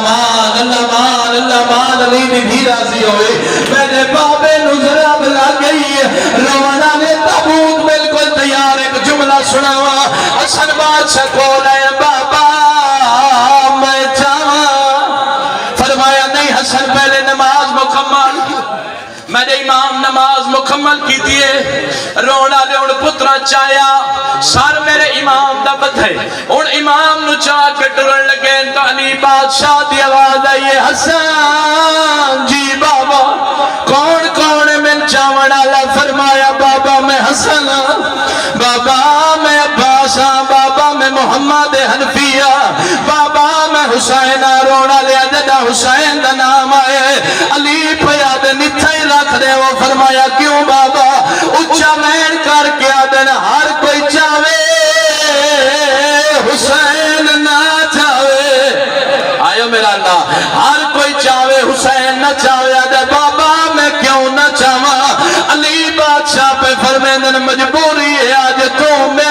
مان علی بھی راضی ہوئے میرے بابے نظرہ بلا گئی روانہ نے تابوت بالکل تیار ایک جملہ سناوا حسن بادشاہ کو لے بابا میں چاہاں فرمایا نہیں حسن پہلے نماز مکمل میرے امام نماز مکمل کی دیئے رونا لے ان پترہ چایا سار میرے امام دا بدھے ان امام نو چاہ کے ٹرن لگے تو علی بادشاہ دی آواز آئیے حسن جی بابا کون کون من چاوڑ آلہ فرمایا بابا میں حسن بابا میں عباس بابا میں محمد حنفیہ بابا میں حسین رونا لیا جدا حسین دا نام آئے علی پیاد نتھائی رکھ دے وہ فرمایا کیوں بابا اچھا مین کر کے آدن ہر کوئی چاہے حسین نہ چاہے آئیو میرا اللہ ہر کوئی چاہے حسین نہ چاہے آدھے بابا میں کیوں نہ چاہاں علی بادشاہ پہ فرمیندن مجبوری ہے آج تو میں